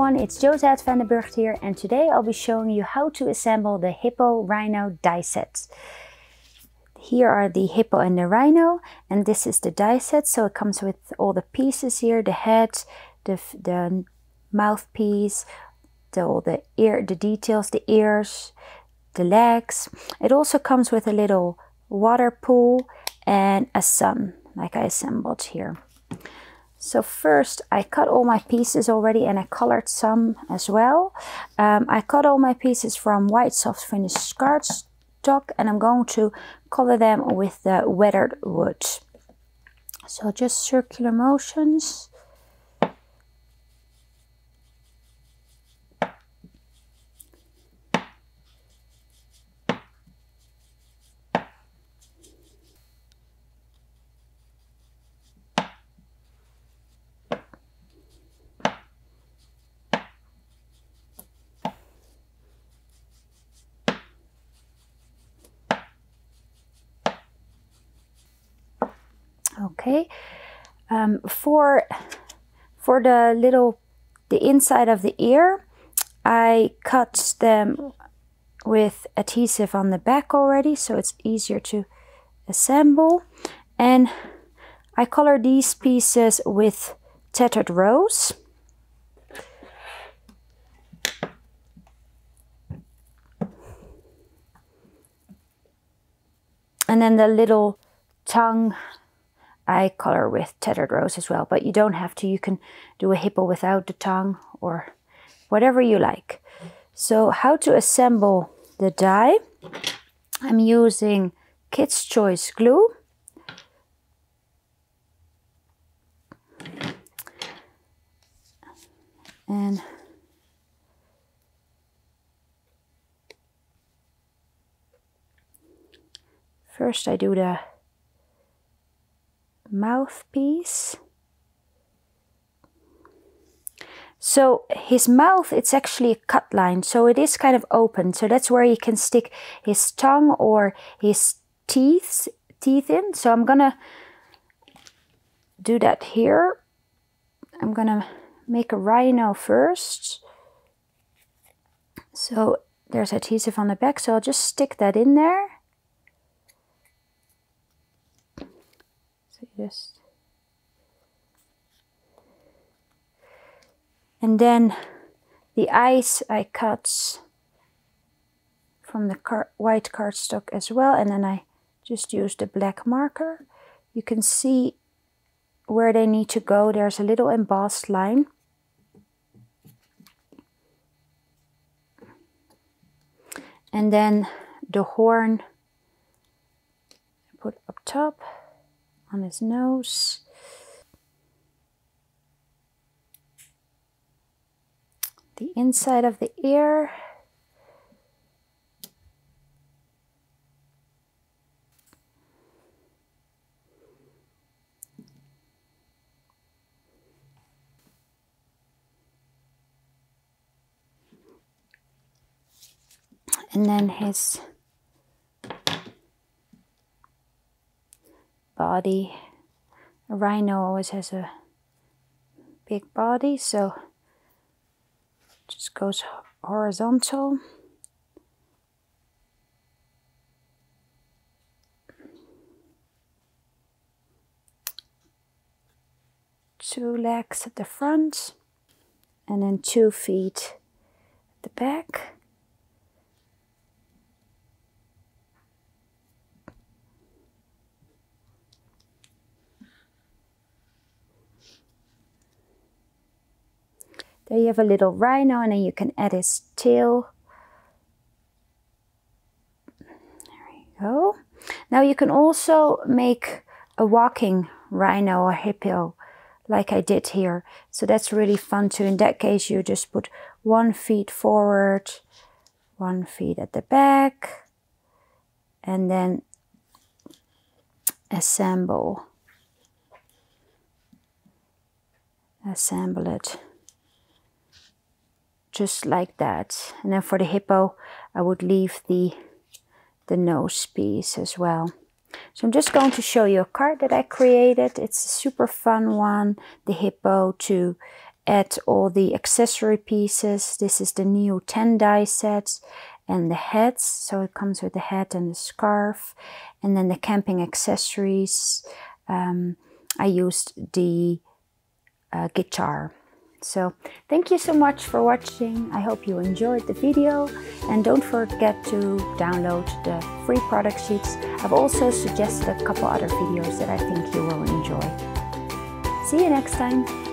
everyone, it's Josette van der Burgt here, and today I'll be showing you how to assemble the Hippo Rhino die set. Here are the Hippo and the Rhino, and this is the die set, so it comes with all the pieces here, the head, the mouthpiece, all the details, the ears, the legs. It also comes with a little water pool and a sun, like I assembled here. So first I cut all my pieces already, and I colored some as well. I cut all my pieces from white soft finish cardstock, and I'm going to color them with the weathered wood. So just circular motions. Okay, for the inside of the ear, I cut them with adhesive on the back already, so it's easier to assemble. And I color these pieces with tattered rose. And then the little tongue I color with tattered rose as well, but you don't have to. You can do a hippo without the tongue or whatever you like. So how to assemble the die? I'm using Kids Choice glue. And first I do the mouthpiece. So his mouth, it's actually a cut line, so it is kind of open, so that's where he can stick his tongue or his teeth in. So I'm gonna do that here. I'm gonna make a rhino first. So there's adhesive on the back, so I'll just stick that in there. And then the eyes I cut from the white cardstock as well, and then I just use the black marker. You can see where they need to go. There's a little embossed line. And then the horn I put up top on his nose. The inside of the ear. And then his body. A rhino always has a big body, so it just goes horizontal. Two legs at the front, and then 2 feet at the back. There you have a little rhino, and then you can add his tail. There you go. Now you can also make a walking rhino or hippo like I did here. So that's really fun too. In that case, you just put 1 foot forward, 1 foot at the back, and then assemble it. Just like that. And then for the hippo, I would leave the nose piece as well. So I'm just going to show you a card that I created. It's a super fun one, the hippo, to add all the accessory pieces. This is the new 10 die set, and the hats, so it comes with the hat and the scarf, and then the camping accessories. I used the guitar. So thank you so much for watching. I hope you enjoyed the video, and don't forget to download the free product sheets. I've also suggested a couple other videos that I think you will enjoy. See you next time.